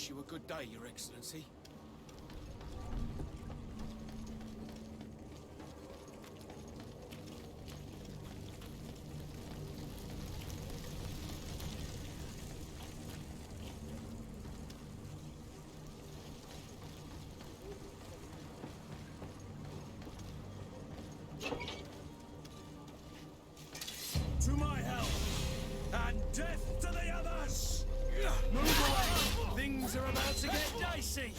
wish you a good day, Your Excellency. To my help! And death to the others! Move away! Things are about to get dicey!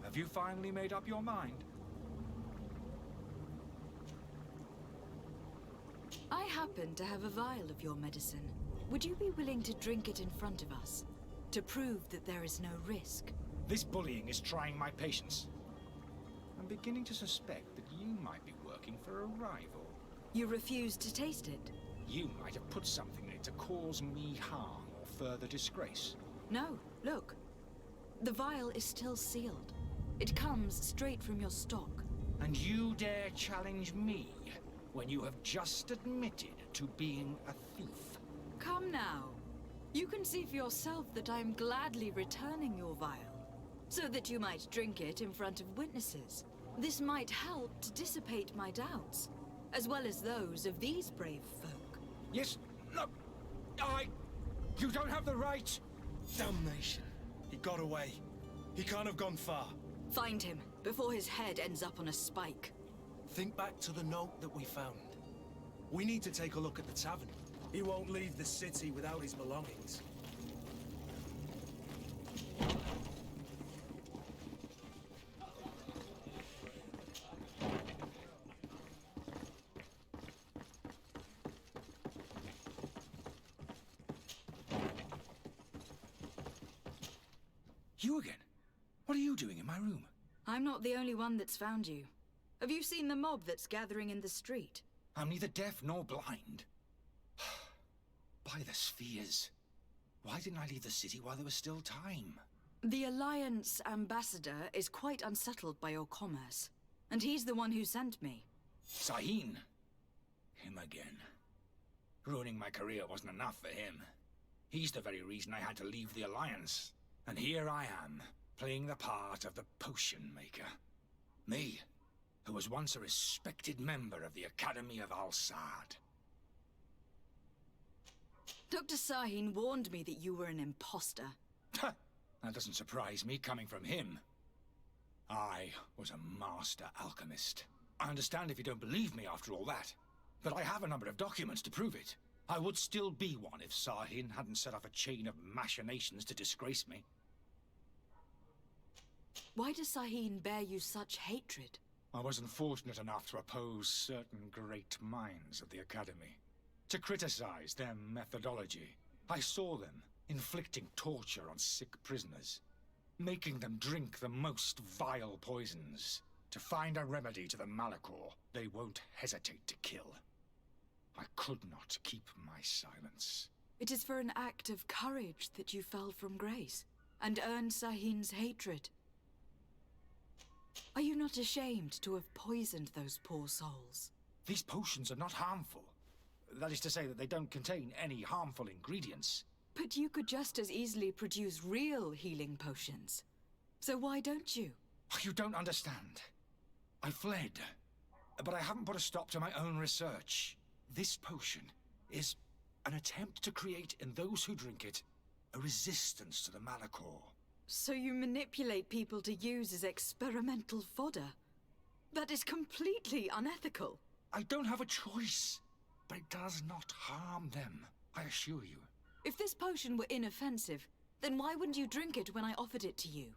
Have you finally made up your mind? I happen to have a vial of your medicine. Would you be willing to drink it in front of us? To prove that there is no risk? This bullying is trying my patience. I'm beginning to suspect that you might be working for a rival. You refuse to taste it? You might have put something in it to cause me harm or further disgrace. No, look. The vial is still sealed. It comes straight from your stock. And you dare challenge me when you have just admitted to being a thief? Come now. You can see for yourself that I am gladly returning your vial, so that you might drink it in front of witnesses. This might help to dissipate my doubts, as well as those of these brave folk. Yes, no, you don't have the right. Damnation. He got away. He can't have gone far. Find him, before his head ends up on a spike. Think back to the note that we found. We need to take a look at the tavern. He won't leave the city without his belongings. You again? What are you doing in my room? I'm not the only one that's found you. Have you seen the mob that's gathering in the street? I'm neither deaf nor blind. By the spheres. Why didn't I leave the city while there was still time? The Alliance ambassador is quite unsettled by your commerce. And he's the one who sent me. Sahin. Him again. Ruining my career wasn't enough for him. He's the very reason I had to leave the Alliance. And here I am, playing the part of the potion maker. Me, who was once a respected member of the Academy of Al-Saad. Dr. Sahin warned me that you were an imposter. That doesn't surprise me, coming from him. I was a master alchemist. I understand if you don't believe me after all that, but I have a number of documents to prove it. I would still be one if Sahin hadn't set off a chain of machinations to disgrace me. Why does Sahin bear you such hatred? I wasn't fortunate enough to oppose certain great minds of the Academy. To criticize their methodology. I saw them inflicting torture on sick prisoners, making them drink the most vile poisons. To find a remedy to the malachor they won't hesitate to kill. I could not keep my silence. It is for an act of courage that you fell from grace, and earned Sahin's hatred. Are you not ashamed to have poisoned those poor souls? These potions are not harmful. That is to say that they don't contain any harmful ingredients. But you could just as easily produce real healing potions. So why don't you? You don't understand. I fled, but I haven't put a stop to my own research. This potion is an attempt to create in those who drink it a resistance to the Malachor. So you manipulate people to use as experimental fodder? That is completely unethical. I don't have a choice, but it does not harm them, I assure you. If this potion were inoffensive, then why wouldn't you drink it when I offered it to you?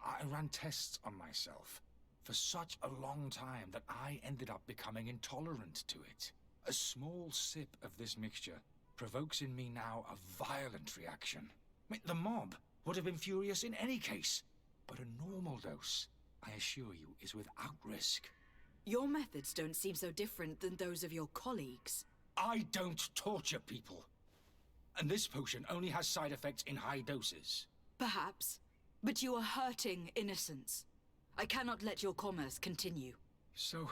I ran tests on myself for such a long time that I ended up becoming intolerant to it. A small sip of this mixture provokes in me now a violent reaction. I mean, the mob would have been furious in any case, but a normal dose, I assure you, is without risk. Your methods don't seem so different than those of your colleagues. I don't torture people. And this potion only has side effects in high doses. Perhaps, but you are hurting innocents. I cannot let your commerce continue. So,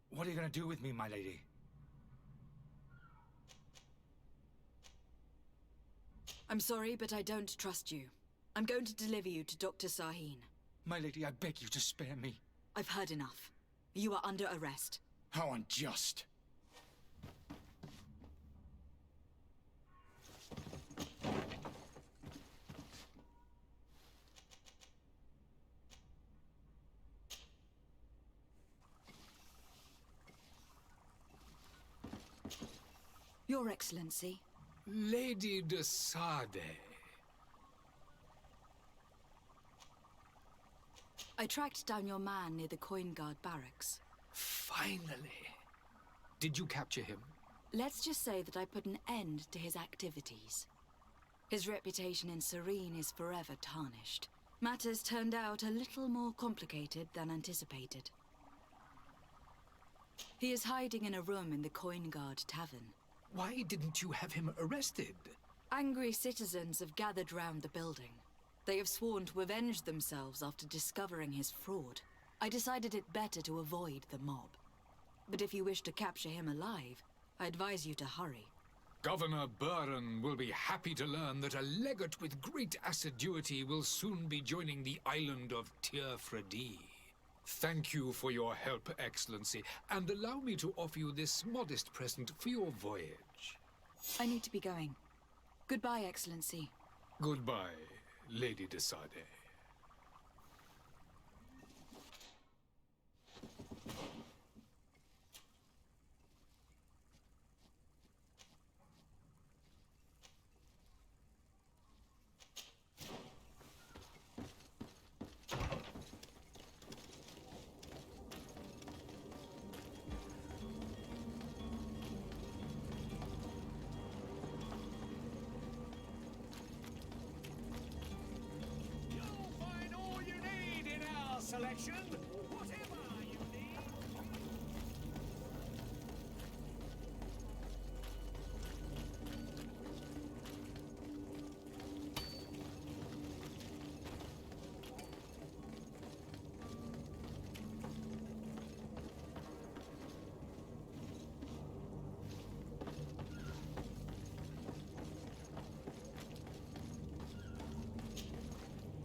what are you going to do with me, my lady? I'm sorry, but I don't trust you. I'm going to deliver you to Dr. Sahin. My lady, I beg you to spare me. I've heard enough. You are under arrest. How unjust. Your Excellency. Lady de Sade. I tracked down your man near the Coin Guard barracks. Finally. Did you capture him? Let's just say that I put an end to his activities. His reputation in Serene is forever tarnished. Matters turned out a little more complicated than anticipated. He is hiding in a room in the Coin Guard tavern. Why didn't you have him arrested? Angry citizens have gathered round the building. They have sworn to avenge themselves after discovering his fraud. I decided it better to avoid the mob. But if you wish to capture him alive, I advise you to hurry. Governor Buren will be happy to learn that a legate with great assiduity will soon be joining the island of Tir-Fredi. Thank you for your help, Excellency, and allow me to offer you this modest present for your voyage. I need to be going. Goodbye, Excellency. Goodbye, Lady de Sade. Selection, whatever you need.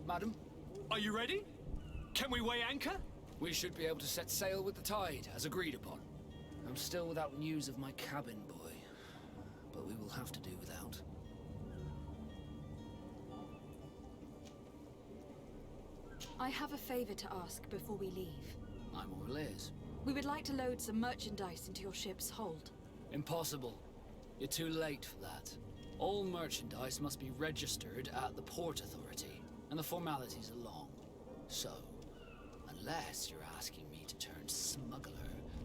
Madam, are you ready? Can we weigh anchor? We should be able to set sail with the tide, as agreed upon. I'm still without news of my cabin boy, but we will have to do without. I have a favor to ask before we leave. I'm all ears. We would like to load some merchandise into your ship's hold. Impossible. You're too late for that. All merchandise must be registered at the Port Authority, and the formalities are long. So, unless you're asking me to turn smuggler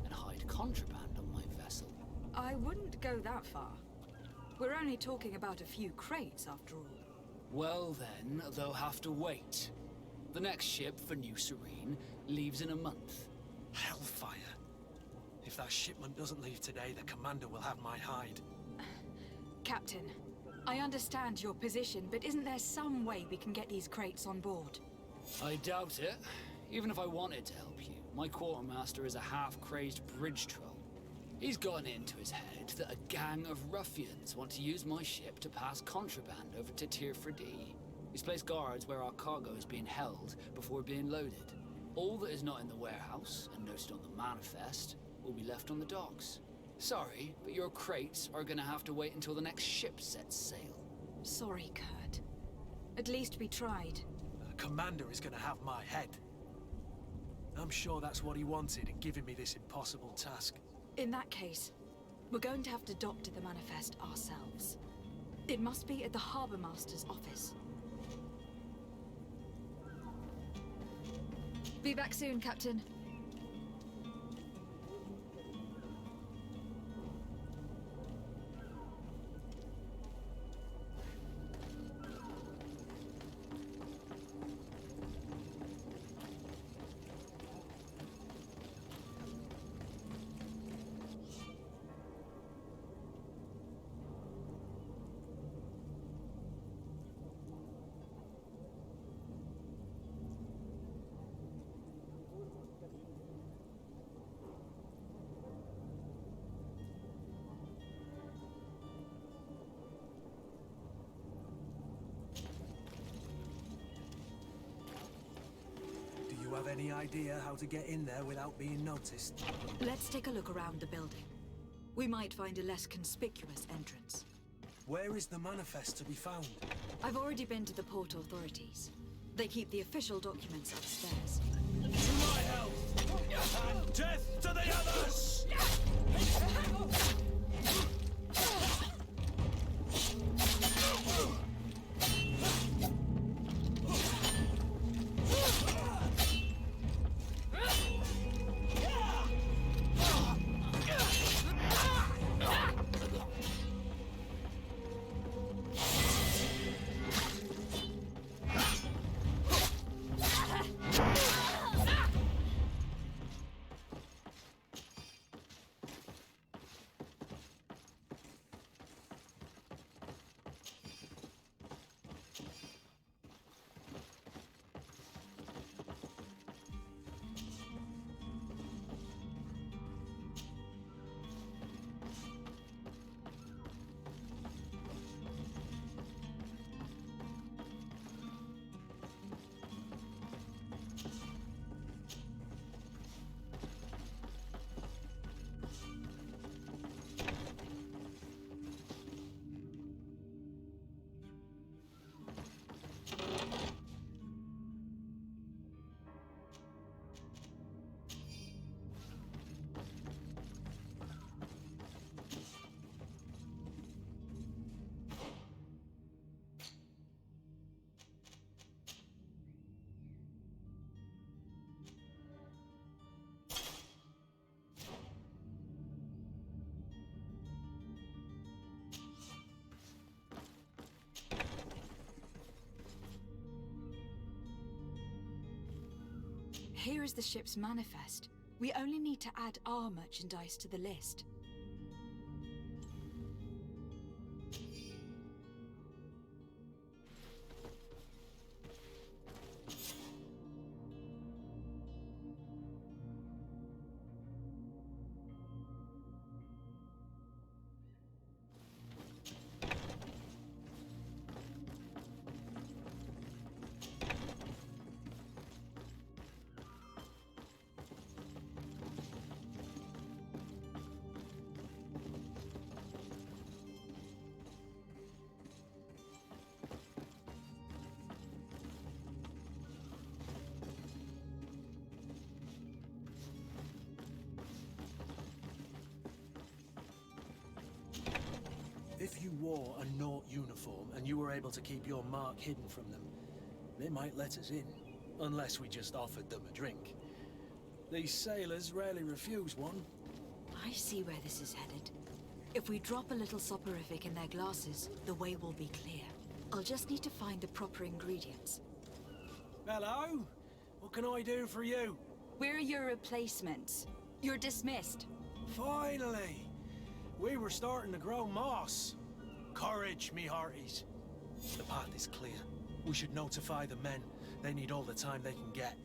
and hide contraband on my vessel. I wouldn't go that far. We're only talking about a few crates, after all. Well then, they'll have to wait. The next ship for New Serene leaves in a month. Hellfire. If that shipment doesn't leave today, the commander will have my hide. Captain, I understand your position, but isn't there some way we can get these crates on board? I doubt it. Even if I wanted to help you, my quartermaster is a half-crazed bridge troll. He's gotten into his head that a gang of ruffians want to use my ship to pass contraband over to Tir-Fredi. He's placed guards where our cargo is being held before being loaded. All that is not in the warehouse, and noted on the manifest, will be left on the docks. Sorry, but your crates are gonna have to wait until the next ship sets sail. Sorry, Kurt. At least we tried. The commander is gonna have my head. I'm sure that's what he wanted in giving me this impossible task. In that case, we're going to have to doctor the manifest ourselves. It must be at the Harbour Master's office. Be back soon, Captain. Do you have any idea how to get in there without being noticed? Let's take a look around the building. We might find a less conspicuous entrance. Where is the manifest to be found? I've already been to the port authorities. They keep the official documents upstairs. To my health! And death to the others! Here is the ship's manifest. We only need to add our merchandise to the list. If you wore a Naut uniform and you were able to keep your mark hidden from them, they might let us in, unless we just offered them a drink. These sailors rarely refuse one. I see where this is headed. If we drop a little soporific in their glasses, the way will be clear. I'll just need to find the proper ingredients. Hello? What can I do for you? We're your replacements. You're dismissed. Finally! We were starting to grow moss. Courage, me hearties. The path is clear. We should notify the men. They need all the time they can get.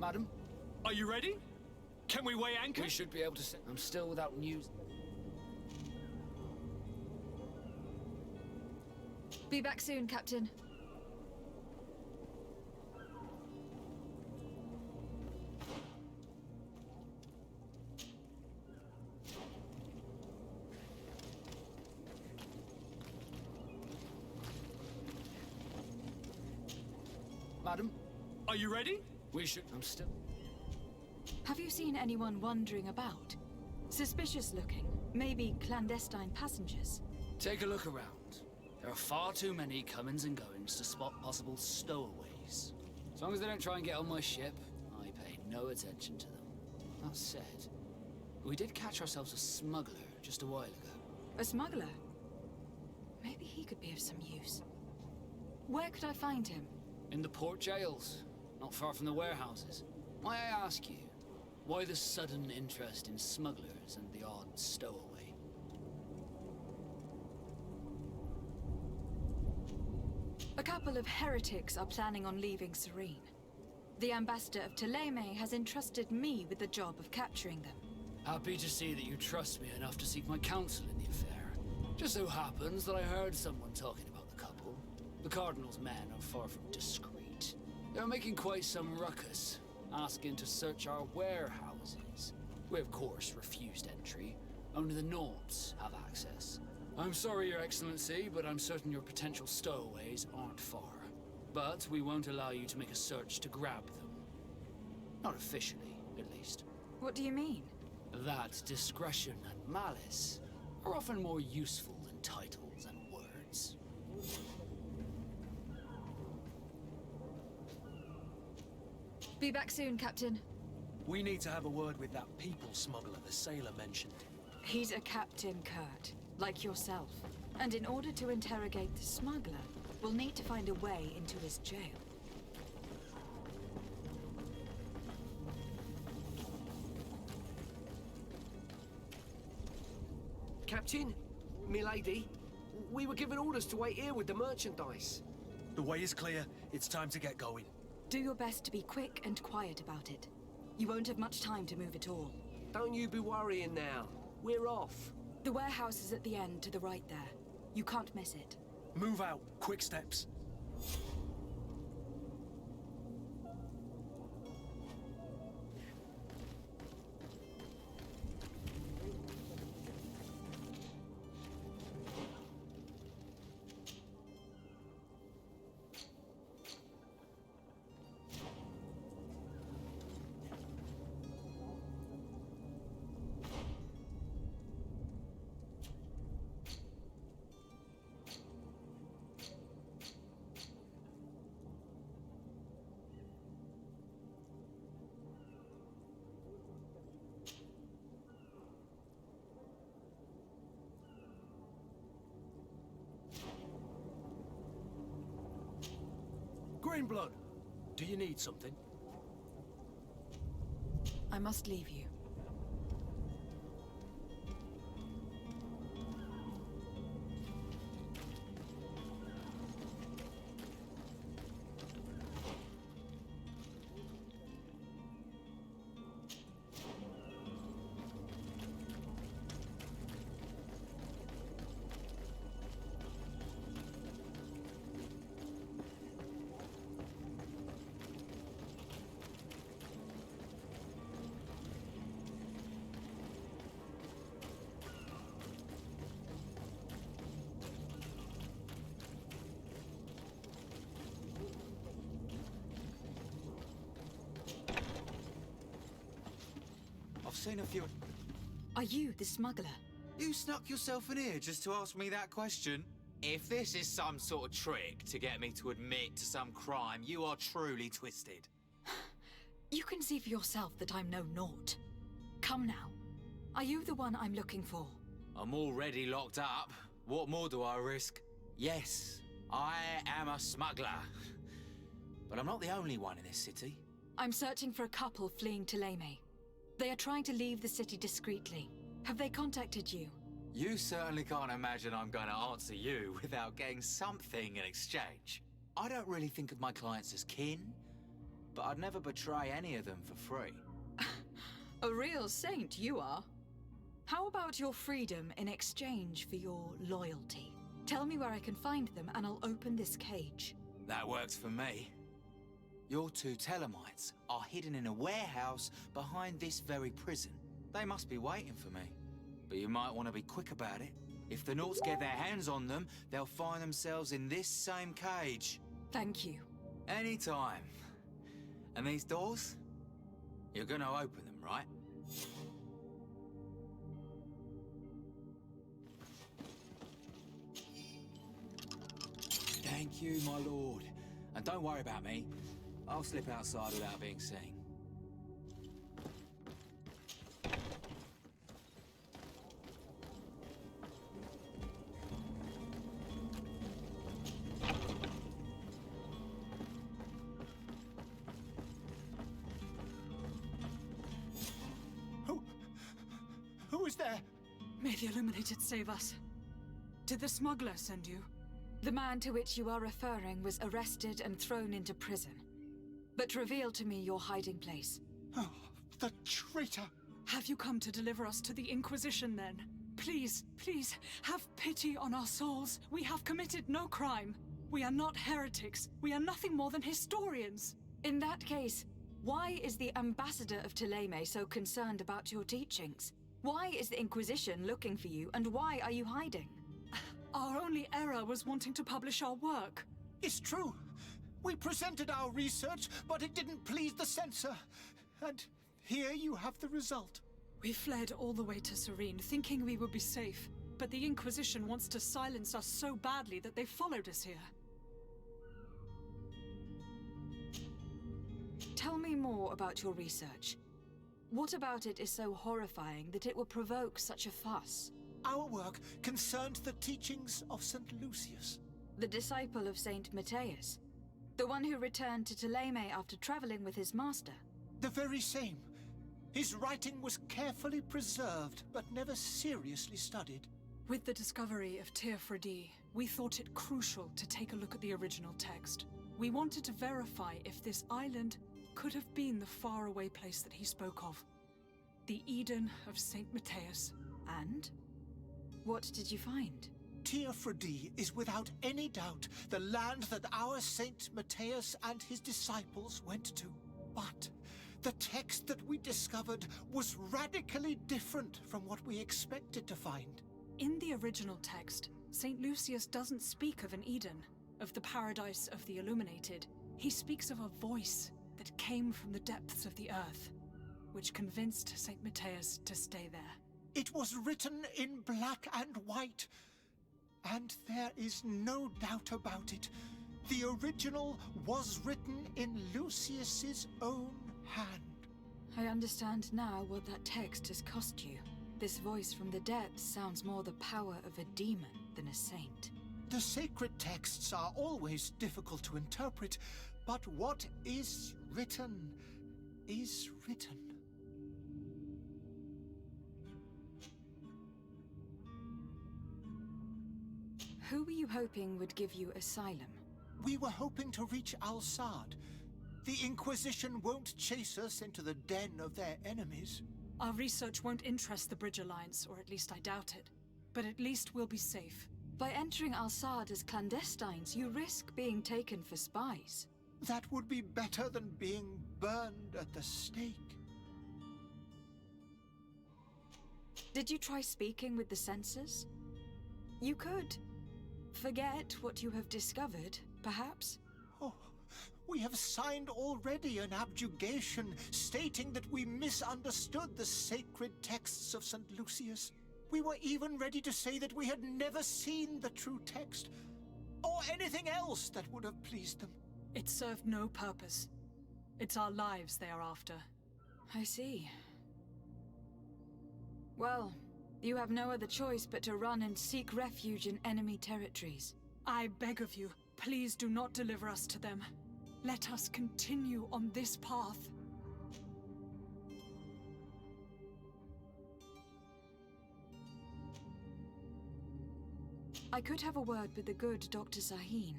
Madam, are you ready? Can we weigh anchor? We should be able to say I'm still without news. Be back soon, Captain. Madam, are you ready? We should. I'm still. Have you seen anyone wandering about? Suspicious looking. Maybe clandestine passengers. Take a look around. There are far too many comings and goings to spot possible stowaways. As long as they don't try and get on my ship, I pay no attention to them. That said, we did catch ourselves a smuggler just a while ago. A smuggler? Maybe he could be of some use. Where could I find him? In the port jails, not far from the warehouses. May I ask you, why the sudden interest in smugglers and the odd stowaway? A couple of heretics are planning on leaving Serene. The ambassador of Ptolemy has entrusted me with the job of capturing them. Happy to see that you trust me enough to seek my counsel in the affair. Just so happens that I heard someone talking about the couple. The Cardinal's men are far from discreet. They're making quite some ruckus, asking to search our warehouses. We of course refused entry. Only the Nords have access. I'm sorry, Your Excellency, but I'm certain your potential stowaways aren't far. But we won't allow you to make a search to grab them. Not officially, at least. What do you mean? That discretion and malice are often more useful than titles and words. Be back soon, Captain. We need to have a word with that people smuggler the sailor mentioned. He's a Captain Kurt, like yourself. And in order to interrogate the smuggler, we'll need to find a way into his jail. Captain, milady, we were given orders to wait here with the merchandise. The way is clear. It's time to get going. Do your best to be quick and quiet about it. You won't have much time to move at all. Don't you be worrying now. We're off. The warehouse is at the end to the right there. You can't miss it. Move out. Quick steps. Greenblood, do you need something? I must leave you. I've seen a few... Are you the smuggler? You snuck yourself in here just to ask me that question? If this is some sort of trick to get me to admit to some crime, you are truly twisted. You can see for yourself that I'm no naught. Come now. Are you the one I'm looking for? I'm already locked up. What more do I risk? Yes, I am a smuggler. But I'm not the only one in this city. I'm searching for a couple fleeing Ptolemy. They are trying to leave the city discreetly. Have they contacted you? You certainly can't imagine I'm going to answer you without getting something in exchange. I don't really think of my clients as kin, but I'd never betray any of them for free. A real saint you are. How about your freedom in exchange for your loyalty? Tell me where I can find them and I'll open this cage. That works for me. Your two Telemites are hidden in a warehouse behind this very prison. They must be waiting for me. But you might want to be quick about it. If the Nauts get their hands on them, they'll find themselves in this same cage. Thank you. Anytime. And these doors? You're gonna open them, right? Thank you, my lord. And don't worry about me. I'll slip outside without being seen. Who is there? May the Illuminated save us. Did the smuggler send you? The man to which you are referring was arrested and thrown into prison. But reveal to me your hiding place. Oh, the traitor! Have you come to deliver us to the Inquisition, then? Please, please, have pity on our souls. We have committed no crime. We are not heretics. We are nothing more than historians. In that case, why is the ambassador of Thélème so concerned about your teachings? Why is the Inquisition looking for you, and why are you hiding? Our only error was wanting to publish our work. It's true. We presented our research, but it didn't please the censor. And here you have the result. We fled all the way to Serene, thinking we would be safe. But the Inquisition wants to silence us so badly that they followed us here. Tell me more about your research. What about it is so horrifying that it will provoke such a fuss? Our work concerned the teachings of St. Lucius. The disciple of Saint Matthias? The one who returned to Thélème after traveling with his master? The very same. His writing was carefully preserved, but never seriously studied. With the discovery of Teofredi, we thought it crucial to take a look at the original text. We wanted to verify if this island could have been the faraway place that he spoke of. The Eden of Saint Matthias. And? What did you find? Teofredi is without any doubt the land that our Saint Matthias and his disciples went to. But the text that we discovered was radically different from what we expected to find. In the original text, St. Lucius doesn't speak of an Eden, of the paradise of the Illuminated. He speaks of a voice that came from the depths of the earth, which convinced St. Matthias to stay there. It was written in black and white, and there is no doubt about it. The original was written in Lucius's own hand. I understand now what that text has cost you. This voice from the depths sounds more the power of a demon than a saint. The sacred texts are always difficult to interpret, but what is written is written. Who were you hoping would give you asylum? We were hoping to reach Al-Sad. The Inquisition won't chase us into the den of their enemies. Our research won't interest the Bridge Alliance, or at least I doubt it. But at least we'll be safe. By entering Al-Sad as clandestines, you risk being taken for spies. That would be better than being burned at the stake. Did you try speaking with the censors? You could. Forget what you have discovered, perhaps? Oh, we have signed already an abjugation stating that we misunderstood the sacred texts of St. Lucius. We were even ready to say that we had never seen the true text, or anything else that would have pleased them. It served no purpose. It's our lives they are after. I see. Well, you have no other choice but to run and seek refuge in enemy territories. I beg of you, please do not deliver us to them. Let us continue on this path. I could have a word with the good Dr. Sahin,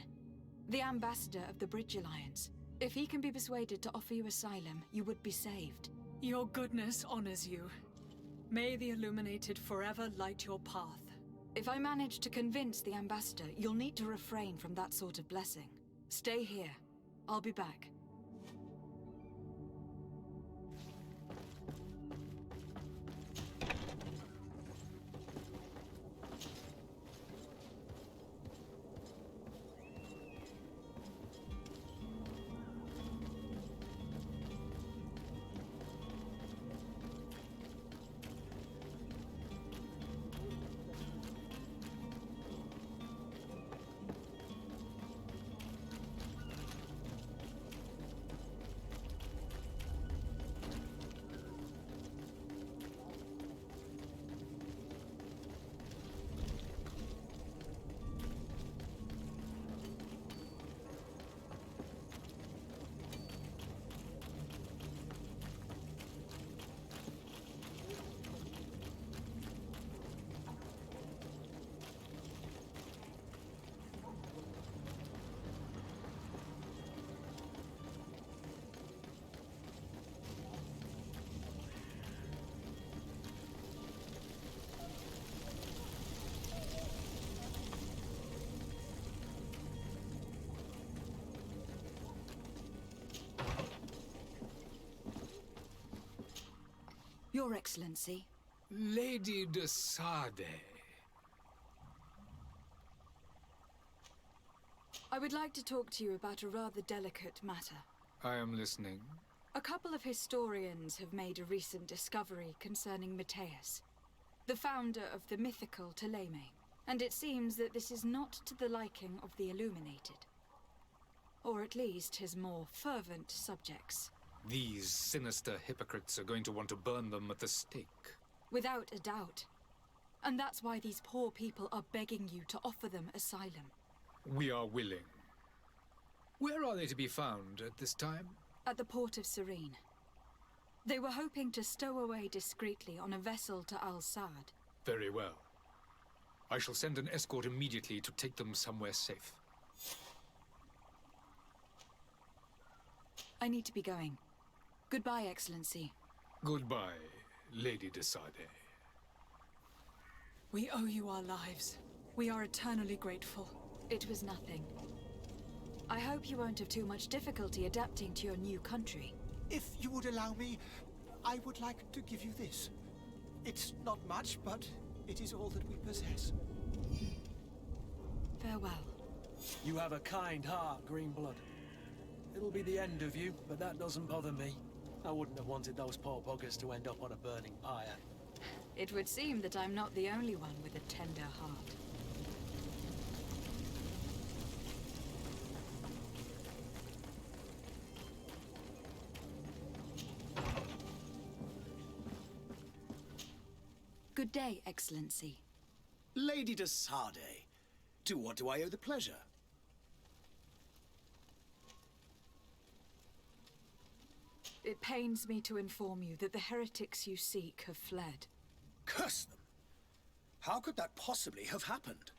the ambassador of the Bridge Alliance. If he can be persuaded to offer you asylum, you would be saved. Your goodness honors you. May the Illuminated forever light your path. If I manage to convince the ambassador, you'll need to refrain from that sort of blessing. Stay here. I'll be back. Your Excellency. Lady de Sade. I would like to talk to you about a rather delicate matter. I am listening. A couple of historians have made a recent discovery concerning Matthias, the founder of the mythical Ptolemy, and it seems that this is not to the liking of the Illuminated. Or at least his more fervent subjects. These sinister hypocrites are going to want to burn them at the stake. Without a doubt. And that's why these poor people are begging you to offer them asylum. We are willing. Where are they to be found at this time? At the port of Serene. They were hoping to stow away discreetly on a vessel to Al-Sad. Very well. I shall send an escort immediately to take them somewhere safe. I need to be going. Goodbye, Excellency. Goodbye, Lady de Sade. We owe you our lives. We are eternally grateful. It was nothing. I hope you won't have too much difficulty adapting to your new country. If you would allow me, I would like to give you this. It's not much, but it is all that we possess. Farewell. You have a kind heart, Greenblood. It'll be the end of you, but that doesn't bother me. I wouldn't have wanted those poor buggers to end up on a burning pyre. It would seem that I'm not the only one with a tender heart. Good day, Excellency. Lady de Sade, to what do I owe the pleasure? It pains me to inform you that the heretics you seek have fled. Curse them! How could that possibly have happened?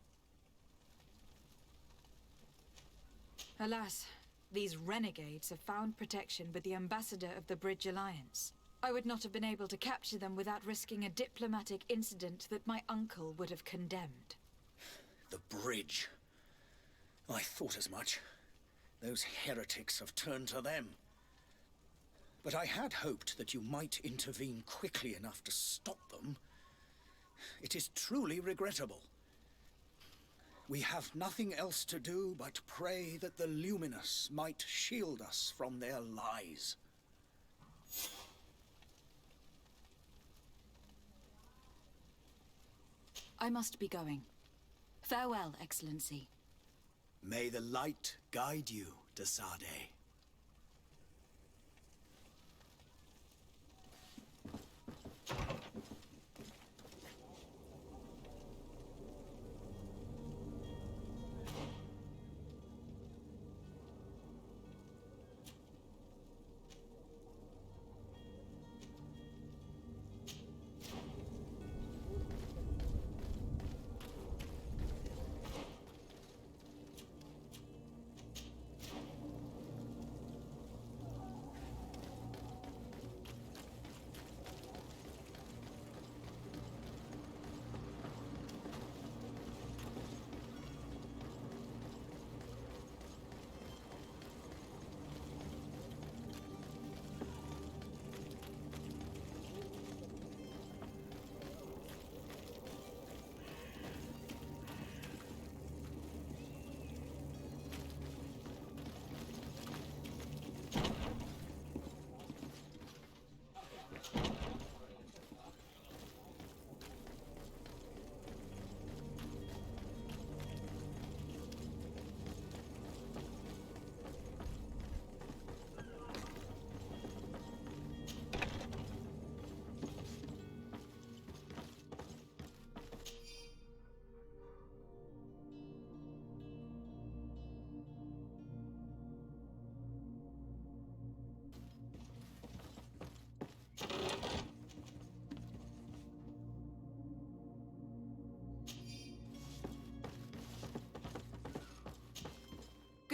Alas, these renegades have found protection with the ambassador of the Bridge Alliance. I would not have been able to capture them without risking a diplomatic incident that my uncle would have condemned. The bridge. I thought as much. Those heretics have turned to them. But I had hoped that you might intervene quickly enough to stop them. It is truly regrettable. We have nothing else to do but pray that the Luminous might shield us from their lies. I must be going. Farewell, Excellency. May the light guide you, de Sade.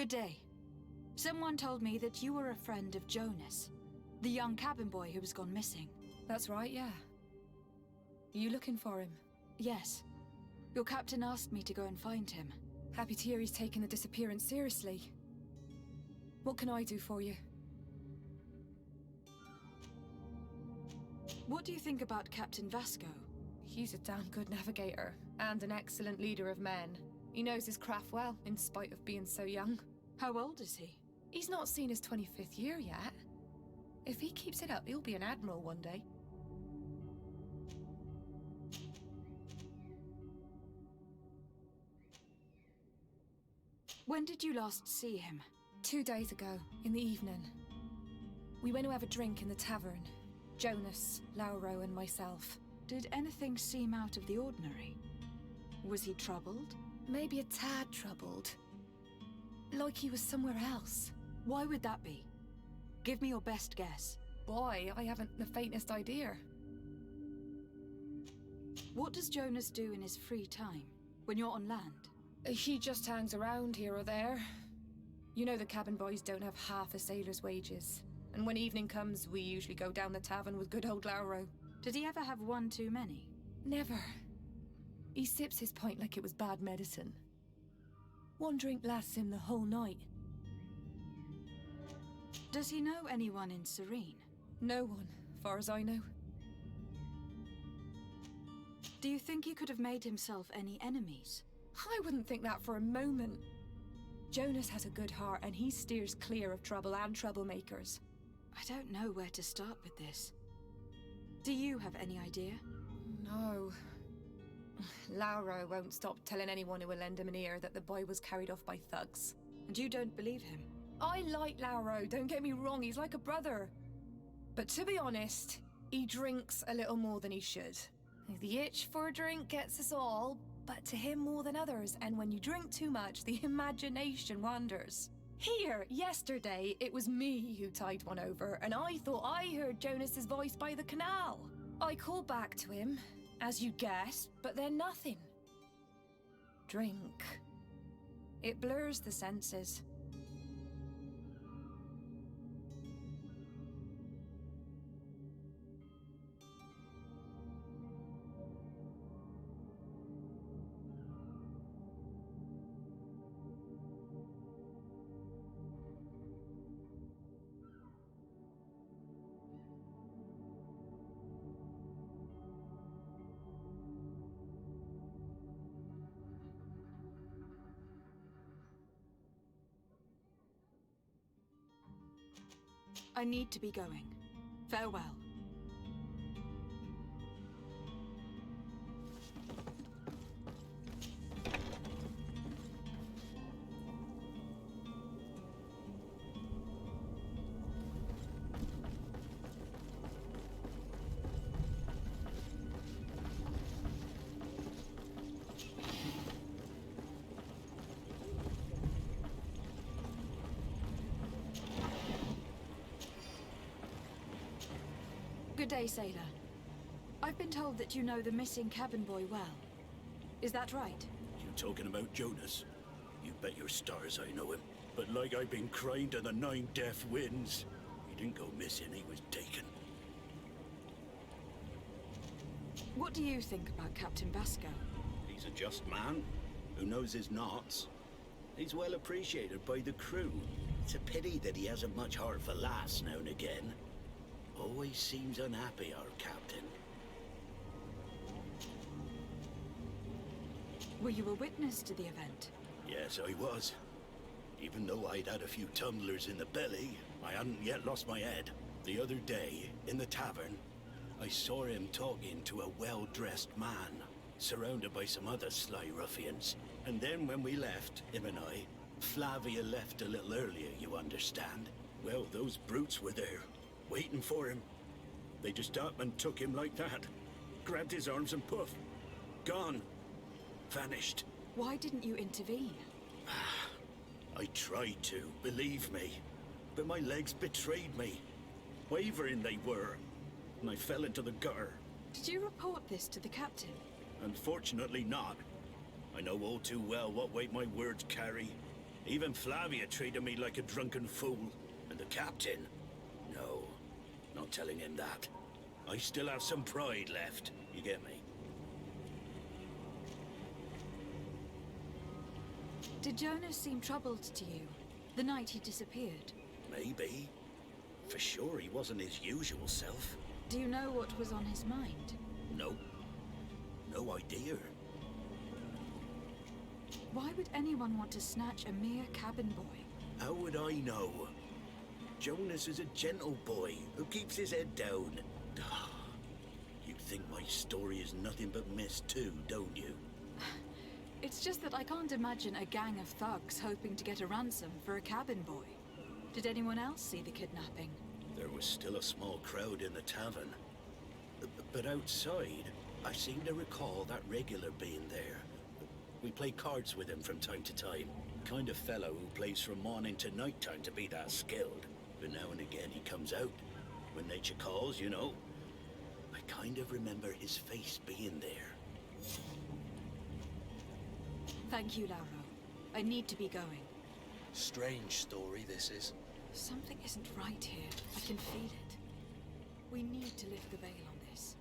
Good day. Someone told me that you were a friend of Jonas, the young cabin boy who was gone missing. That's right, yeah. Are you looking for him? Yes. Your captain asked me to go and find him. Happy to hear he's taken the disappearance seriously. What can I do for you? What do you think about Captain Vasco? He's a damn good navigator, and an excellent leader of men. He knows his craft well, in spite of being so young. How old is he? He's not seen his 25th year yet. If he keeps it up, he'll be an admiral one day. When did you last see him? 2 days ago, in the evening. We went to have a drink in the tavern. Jonas, Lauro, and myself. Did anything seem out of the ordinary? Was he troubled? Maybe a tad troubled. Like he was somewhere else. Why would that be? Give me your best guess. Boy, I haven't the faintest idea. What does Jonas do in his free time, when you're on land? He just hangs around here or there. You know the cabin boys don't have half a sailor's wages. And when evening comes, we usually go down the tavern with good old Lauro. Did he ever have one too many? Never. He sips his pint like it was bad medicine. One drink lasts him the whole night. Does he know anyone in Serene? No one, far as I know. Do you think he could have made himself any enemies? I wouldn't think that for a moment. Jonas has a good heart, and he steers clear of trouble and troublemakers. I don't know where to start with this. Do you have any idea? No. Lauro won't stop telling anyone who will lend him an ear that the boy was carried off by thugs. And you don't believe him? I like Lauro, don't get me wrong, he's like a brother. But to be honest, he drinks a little more than he should. The itch for a drink gets us all, but to him more than others, and when you drink too much, the imagination wanders. Here, yesterday, it was me who tied one over, and I thought I heard Jonas's voice by the canal. I called back to him, as you guessed, but then nothing. Drink. It blurs the senses. I need to be going. Farewell. Good day, sailor. I've been told that you know the missing cabin boy well. Is that right? You talking about Jonas? You bet your stars I know him. But like I've been crying to the 9 deaf winds, he didn't go missing, he was taken. What do you think about Captain Vasco? He's a just man who knows his knots. He's well appreciated by the crew. It's a pity that he hasn't much heart for lass now and again. Always seems unhappy, our captain. Were you a witness to the event? Yes, I was. Even though I'd had a few tumblers in the belly, I hadn't yet lost my head. The other day, in the tavern, I saw him talking to a well-dressed man, surrounded by some other sly ruffians. And then when we left, him and I, Flavia left a little earlier, you understand. Well, those brutes were there, waiting for him. They just up and took him like that. Grabbed his arms and poof. Gone. Vanished. Why didn't you intervene? I tried to, believe me. But my legs betrayed me. Wavering they were. And I fell into the gutter. Did you report this to the captain? Unfortunately not. I know all too well what weight my words carry. Even Flavia treated me like a drunken fool. And the captain? No, not telling him that. I still have some pride left. You get me? Did Jonas seem troubled to you the night he disappeared? Maybe. For sure he wasn't his usual self. Do you know what was on his mind? No. No idea. Why would anyone want to snatch a mere cabin boy? How would I know? Jonas is a gentle boy who keeps his head down. You think my story is nothing but mist too, don't you? It's just that I can't imagine a gang of thugs hoping to get a ransom for a cabin boy. Did anyone else see the kidnapping? There was still a small crowd in the tavern. But outside, I seem to recall that regular being there. We play cards with him from time to time. Kind of fellow who plays from morning to night time to be that skilled. But now and again he comes out. When nature calls, you know. I kind of remember his face being there. Thank you, Lauro. I need to be going. Strange story, this is. Something isn't right here. I can feel it. We need to lift the veil on this.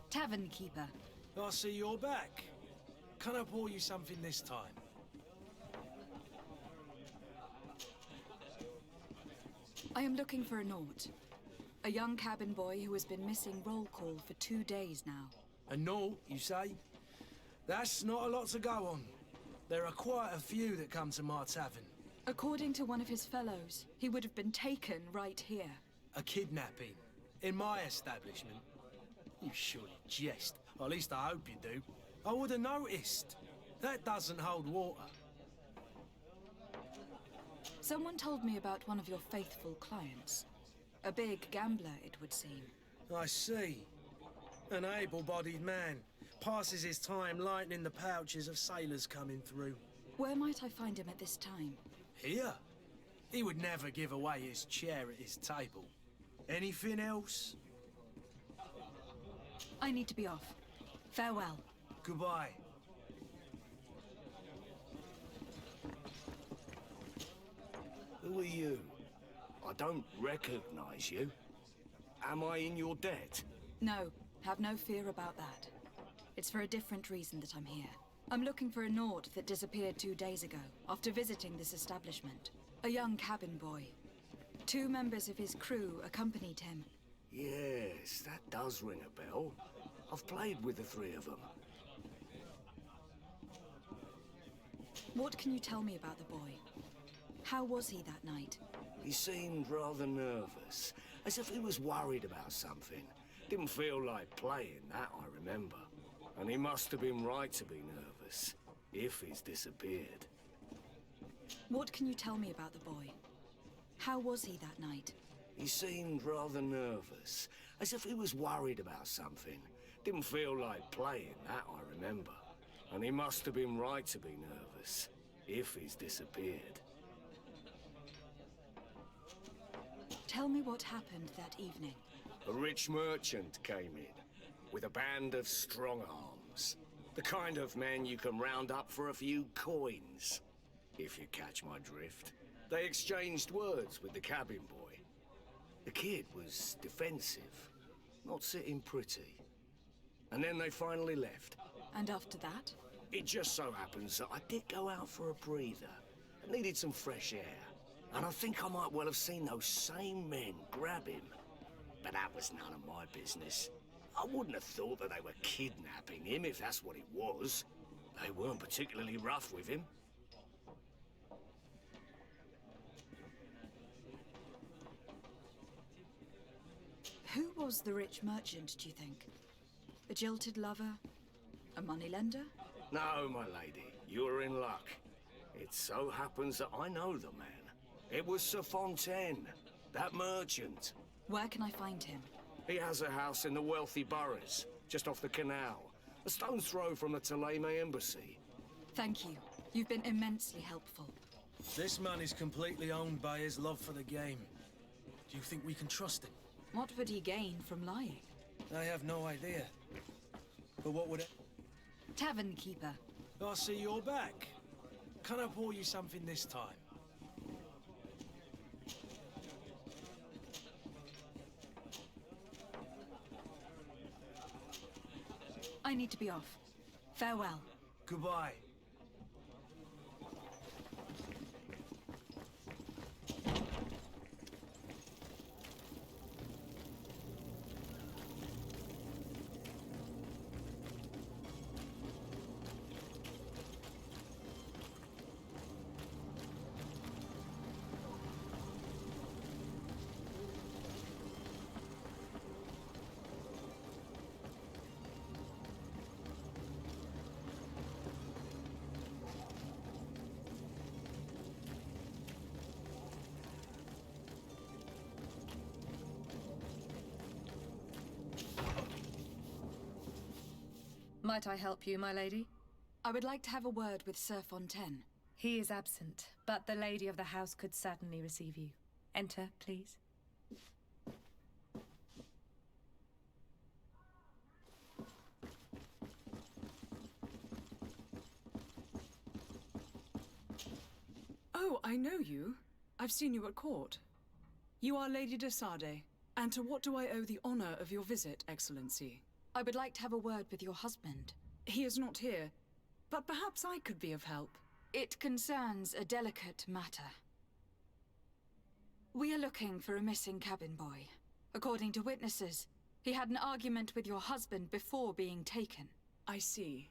Tavern keeper. I see you're back. Can I pour you something this time? I am looking for a Naut. A young cabin boy who has been missing roll call for 2 days now. A Naut, you say? That's not a lot to go on. There are quite a few that come to my tavern. According to one of his fellows, he would have been taken right here. A kidnapping? In my establishment? You surely jest. Or at least I hope you do. I would have noticed. That doesn't hold water. Someone told me about one of your faithful clients. A big gambler, it would seem. I see. An able-bodied man. Passes his time lightening the pouches of sailors coming through. Where might I find him at this time? Here? He would never give away his chair at his table. Anything else? I need to be off. Farewell. Goodbye. Who are you? I don't recognize you. Am I in your debt? No, have no fear about that. It's for a different reason that I'm here. I'm looking for a Naut that disappeared 2 days ago, after visiting this establishment. A young cabin boy. 2 members of his crew accompanied him. Yes, that does ring a bell. I've played with the 3 of them. What can you tell me about the boy? How was he that night? He seemed rather nervous, as if he was worried about something. Didn't feel like playing, that I remember. And he must have been right to be nervous. if he's disappeared. What can you tell me about the boy? How was he that night? He seemed rather nervous, as if he was worried about something. Didn't feel like playing, that I remember. And he must have been right to be nervous, if he's disappeared. Tell me what happened that evening. A rich merchant came in, with a band of strong arms. The kind of men you can round up for a few coins, if you catch my drift. They exchanged words with the cabin boy. The kid was defensive, not sitting pretty. And then they finally left. And after that? It just so happens that I did go out for a breather. I needed some fresh air. And I think I might well have seen those same men grab him. But that was none of my business. I wouldn't have thought that they were kidnapping him, if that's what it was. They weren't particularly rough with him. Who was the rich merchant, do you think? A jilted lover? A moneylender? No, my lady, you're in luck. It so happens that I know the man. It was Sir Fontaine, that merchant. Where can I find him? He has a house in the wealthy boroughs, just off the canal. A stone's throw from the Theleme embassy. Thank you. You've been immensely helpful. This man is completely owned by his love for the game. Do you think we can trust him? What would he gain from lying? I have no idea. But what would it... Tavern keeper. I see you're back. Can I pour you something this time? I need to be off. Farewell. Goodbye. Might I help you, my lady? I would like to have a word with Sir Fontaine. He is absent, but the lady of the house could certainly receive you. Enter, please. Oh, I know you. I've seen you at court. You are Lady de Sade. And to what do I owe the honor of your visit, Excellency? I would like to have a word with your husband. He is not here, but perhaps I could be of help. It concerns a delicate matter. We are looking for a missing cabin boy. According to witnesses, he had an argument with your husband before being taken. I see.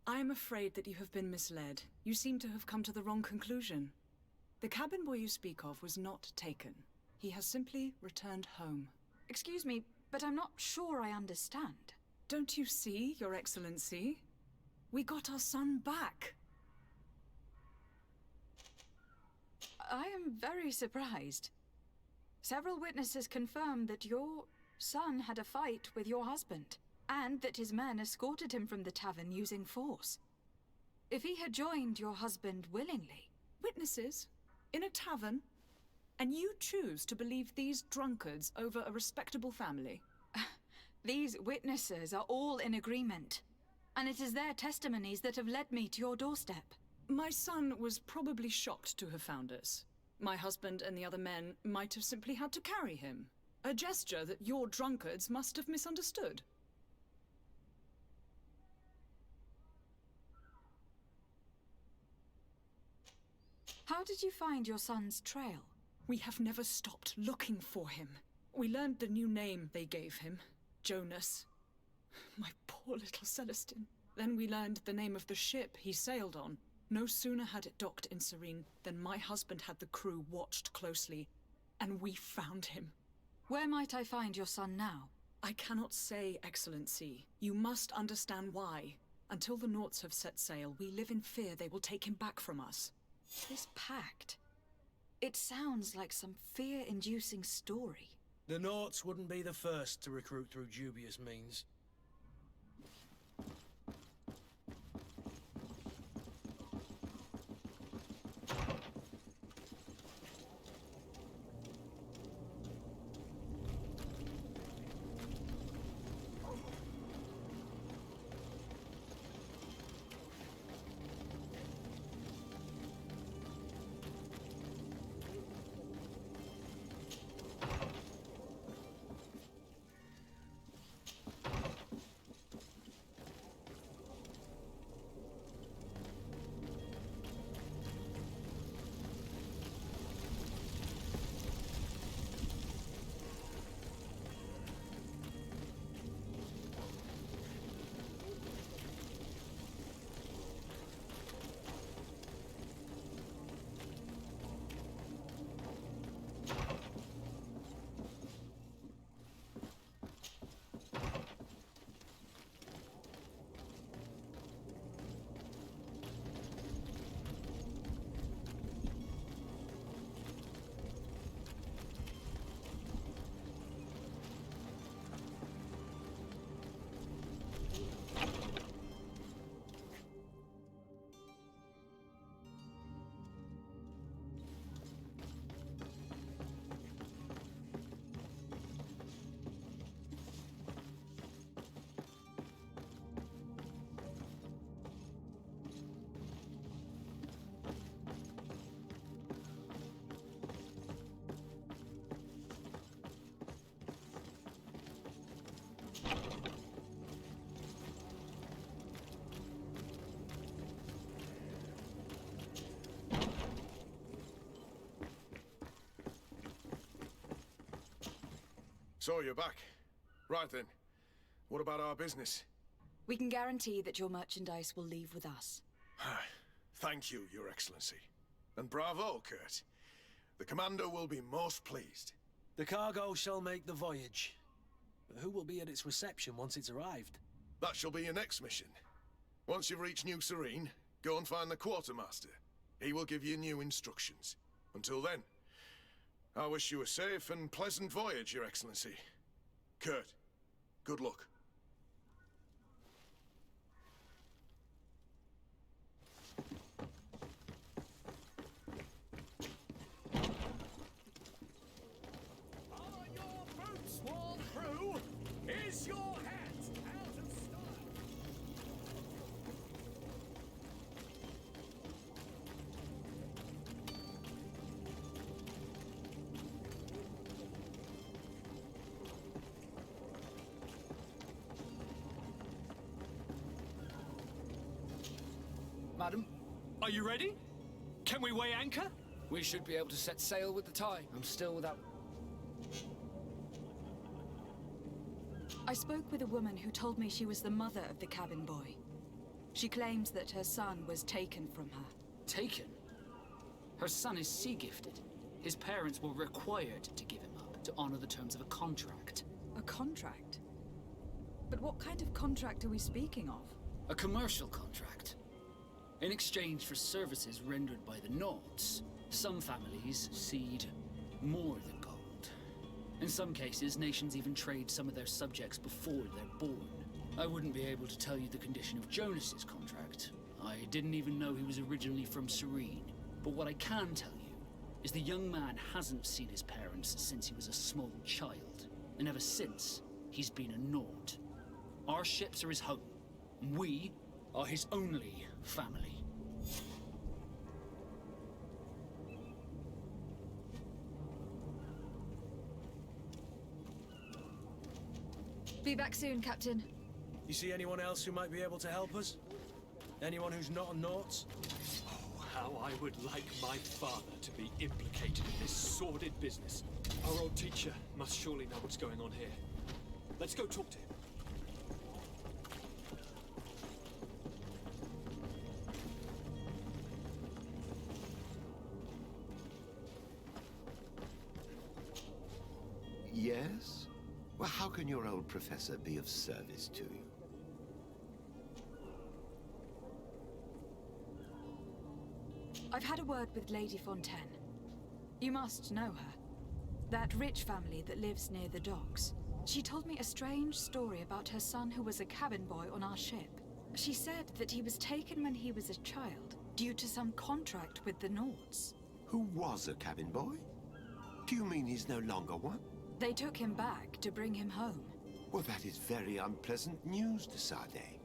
I am afraid that you have been misled. You seem to have come to the wrong conclusion. The cabin boy you speak of was not taken. He has simply returned home. Excuse me, but I'm not sure I understand. Don't you see, Your Excellency? We got our son back. I am very surprised. Several witnesses confirmed that your son had a fight with your husband, and that his men escorted him from the tavern using force. If he had joined your husband willingly... Witnesses? In a tavern? And you choose to believe these drunkards over a respectable family? These witnesses are all in agreement, and it is their testimonies that have led me to your doorstep. My son was probably shocked to have found us. My husband and the other men might have simply had to carry him. A gesture that your drunkards must have misunderstood. How did you find your son's trail? We have never stopped looking for him. We learned the new name they gave him, Jonas. My poor little Celestine. Then we learned the name of the ship he sailed on. No sooner had it docked in Serene than my husband had the crew watched closely, and we found him. Where might I find your son now? I cannot say, Excellency. You must understand why. Until the Naughts have set sail, we live in fear they will take him back from us. This pact. It sounds like some fear-inducing story. The Naughts wouldn't be the first to recruit through dubious means. So you're back. Right then. What about our business? We can guarantee that your merchandise will leave with us. Thank you, Your Excellency. And bravo, Kurt. The commander will be most pleased. The cargo shall make the voyage. But who will be at its reception once it's arrived? That shall be your next mission. Once you've reached New Serene, go and find the quartermaster. He will give you new instructions. Until then, I wish you a safe and pleasant voyage, Your Excellency. Kurt, good luck. Are your boots worn through? Is your hat out of style? Madam, Are you ready? Can we weigh anchor? we should be able to set sail with the tide. I'm still without... I spoke with a woman who told me she was the mother of the cabin boy. She claims that her son was taken from her. Taken? Her son is sea-gifted. His parents were required to give him up to honor the terms of a contract. A contract? But what kind of contract are we speaking of? A commercial contract. In exchange for services rendered by the Naughts, some families cede more than gold. In some cases, nations even trade some of their subjects before they're born. I wouldn't be able to tell you the condition of Jonas's contract. I didn't even know he was originally from Serene. But what I can tell you is the young man hasn't seen his parents since he was a small child. And ever since, he's been a Naught. Our ships are his home. And we are his only family. Be back soon, Captain. You see anyone else who might be able to help us? Anyone who's not a Naughts? Oh, how I would like my father to be implicated in this sordid business. Our old teacher must surely know what's going on here. Let's go talk to him. Yes? Well, how can your old professor be of service to you? I've had a word with Lady Fontaine. You must know her. That rich family that lives near the docks. She told me a strange story about her son who was a cabin boy on our ship. She said that he was taken when he was a child, due to some contract with the Nords. Who was a cabin boy? Do you mean he's no longer one? They took him back to bring him home. Well, that is very unpleasant news, de Sade.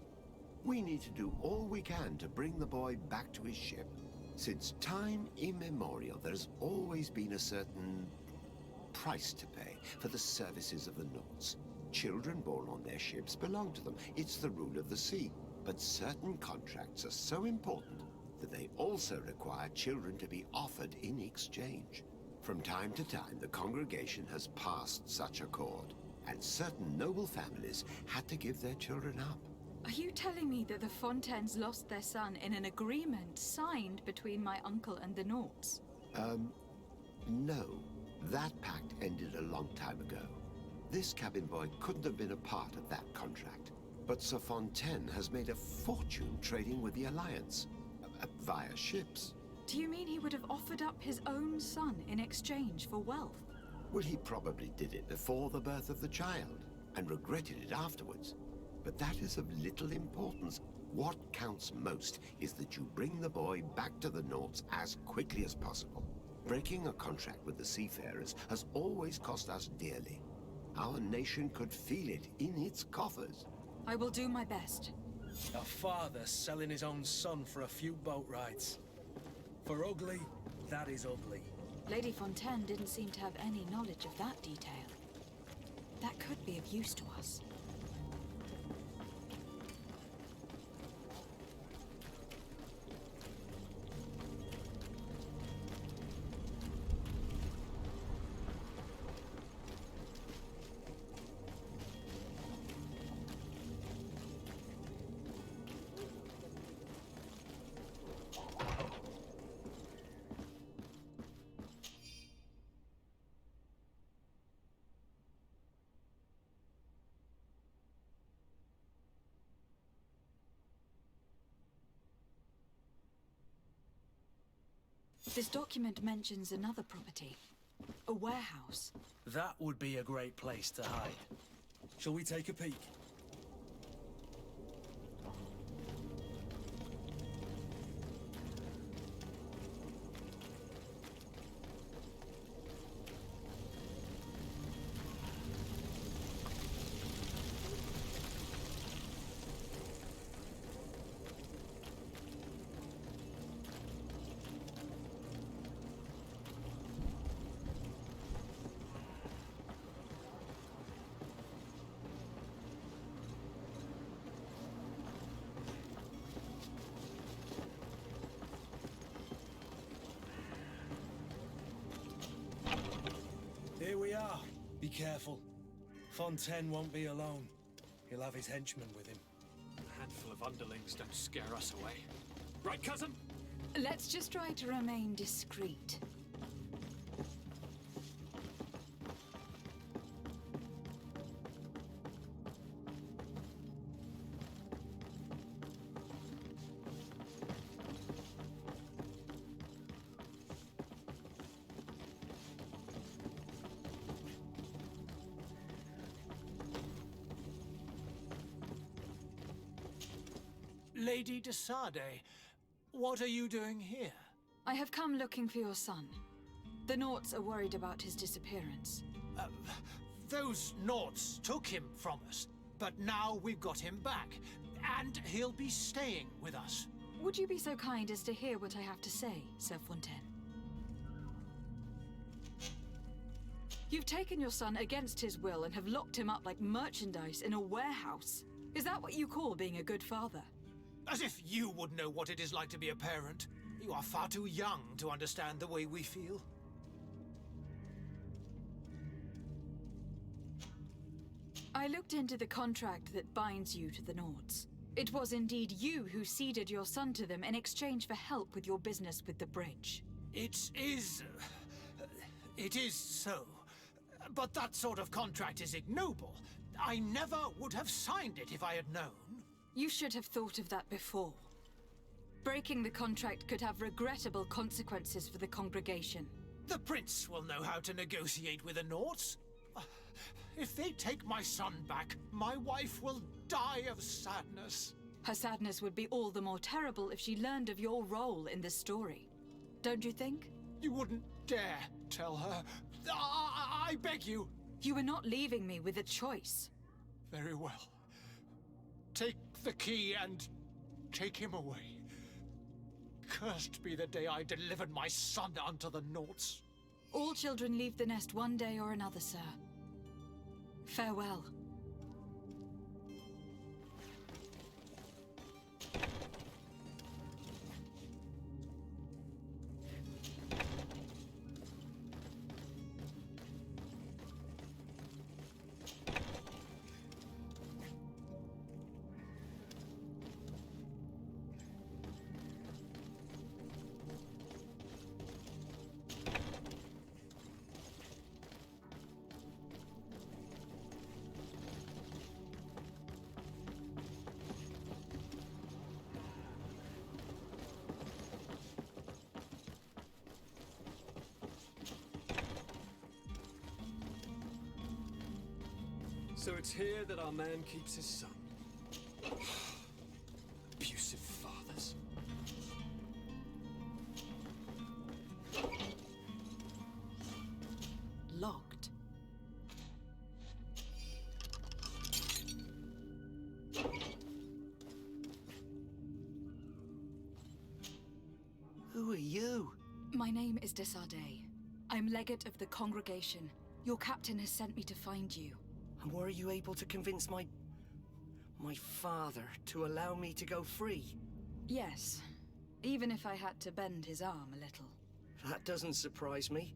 We need to do all we can to bring the boy back to his ship. Since time immemorial, there's always been a certain price to pay for the services of the Nords. Children born on their ships belong to them. It's the rule of the sea. But certain contracts are so important that they also require children to be offered in exchange. From time to time, the congregation has passed such accord, and certain noble families had to give their children up. Are you telling me that the Fontaines lost their son in an agreement signed between my uncle and the Nords? No. That pact ended a long time ago. This cabin boy couldn't have been a part of that contract. But Sir Fontaine has made a fortune trading with the Alliance, via ships. Do you mean he would have offered up his own son in exchange for wealth? Well, he probably did it before the birth of the child, and regretted it afterwards. But that is of little importance. What counts most is that you bring the boy back to the Nords as quickly as possible. Breaking a contract with the seafarers has always cost us dearly. Our nation could feel it in its coffers. I will do my best. A father selling his own son for a few boat rides. For ugly, that is ugly. Lady Fontaine didn't seem to have any knowledge of that detail. That could be of use to us. This document mentions another property. A warehouse. That would be a great place to hide. Shall we take a peek? Here we are. Be careful. Fontaine won't be alone. He'll have his henchmen with him. A handful of underlings don't scare us away. Right, cousin? Let's just try to remain discreet. Lady de Sade, what are you doing here? I have come looking for your son. The Nords are worried about his disappearance. Those Nords took him from us, but now we've got him back, and he'll be staying with us. Would you be so kind as to hear what I have to say, Sir Fontaine? You've taken your son against his will and have locked him up like merchandise in a warehouse. Is that what you call being a good father? As if you would know what it is like to be a parent. You are far too young to understand the way we feel. I looked into the contract that binds you to the Nords. It was indeed you who ceded your son to them in exchange for help with your business with the bridge. It is so. But that sort of contract is ignoble. I never would have signed it if I had known. You should have thought of that before. Breaking the contract could have regrettable consequences for the congregation. The prince will know how to negotiate with the Norts. If they take my son back, my wife will die of sadness. Her sadness would be all the more terrible if she learned of your role in this story. Don't you think? You wouldn't dare tell her. I beg you. You are not leaving me with a choice. Very well. Take the key and take him away. Cursed be the day I delivered my son unto the Norts. All children leave the nest one day or another, sir. Farewell. So it's here that our man keeps his son. Abusive fathers. Locked. Who are you? My name is Desardet. I'm legate of the congregation. Your captain has sent me to find you. And were you able to convince my father to allow me to go free? Yes, even if I had to bend his arm a little. That doesn't surprise me.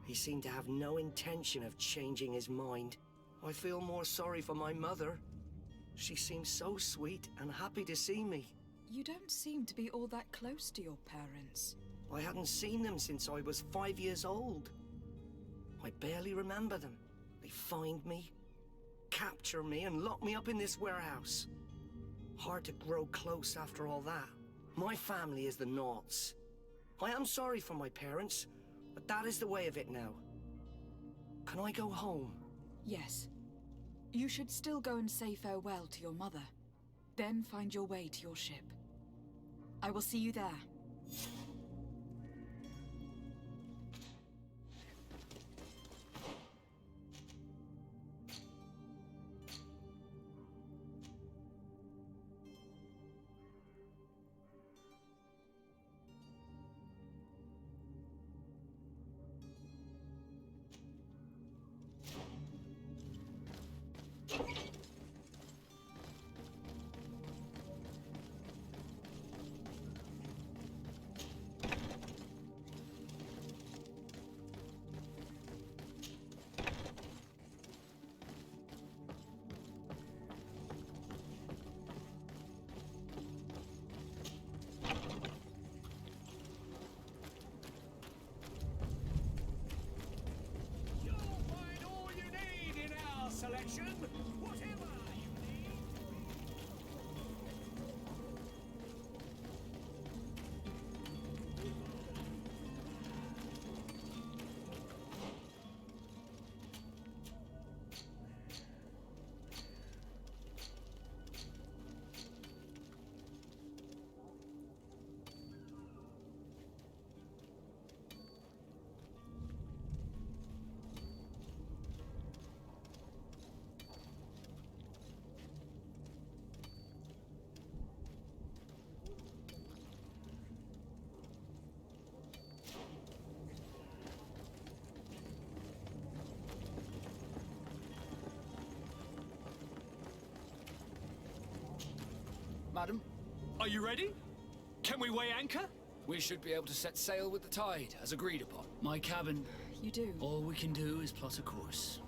He seemed to have no intention of changing his mind. I feel more sorry for my mother. She seems so sweet and happy to see me. You don't seem to be all that close to your parents. I hadn't seen them since I was 5 years old. I barely remember them. They find me, capture me, and lock me up in this warehouse. Hard to grow close after all that. My family is the Norts. I am sorry for my parents, but that is the way of it now. Can I go home? Yes. You should still go and say farewell to your mother. Then find your way to your ship. I will see you there. Selection, whatever you need. Madam? Are you ready? Can we weigh anchor? We should be able to set sail with the tide, as agreed upon. My cabin... You do? All we can do is plot a course.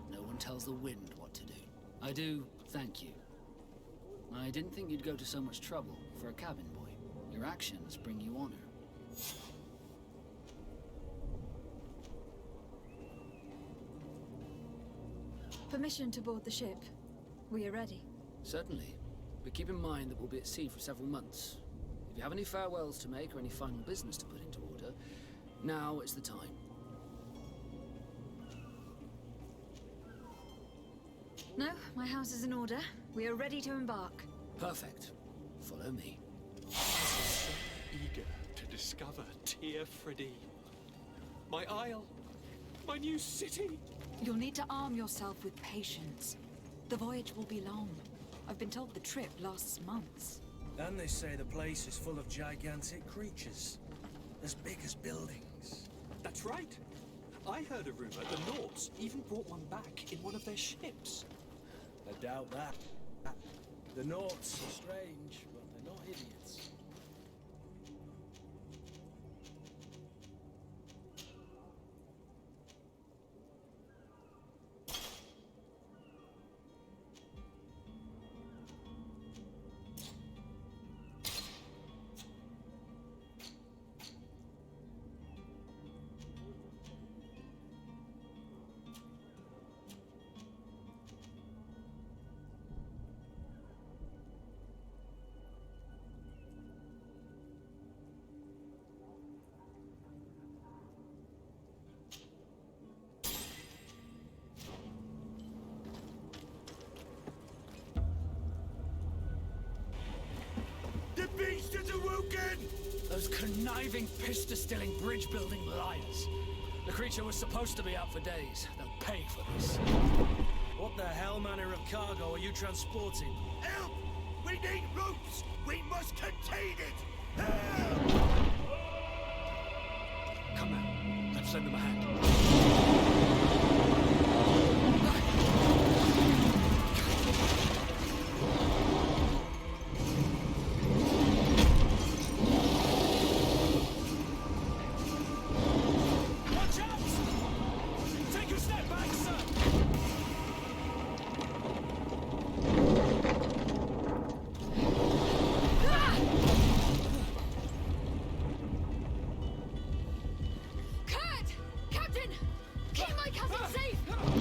No one tells the wind what to do. I do thank you. I didn't think you'd go to so much trouble for a cabin boy. Your actions bring you honor. Permission to board the ship. We are ready. Certainly. But keep in mind that we'll be at sea for several months. If you have any farewells to make or any final business to put into order, now is the time. No, my house is in order. We are ready to embark. Perfect. Follow me. So eager to discover Tir Freddy. My isle. My new city. You'll need to arm yourself with patience. The voyage will be long. I've been told the trip lasts months. And they say the place is full of gigantic creatures. As big as buildings. That's right. I heard a rumor the Nords even brought one back in one of their ships. I doubt that. The Norts are strange, but they're not idiots. The beast is awoken! Those conniving, piss-distilling, bridge-building liars. The creature was supposed to be out for days. They'll pay for this. What the hell manner of cargo are you transporting? Help! We need ropes! We must contain it! Help! Come now. Let's lend them a hand. Watch out! Take a step back, sir! Kurt! Captain! Keep my cousin safe!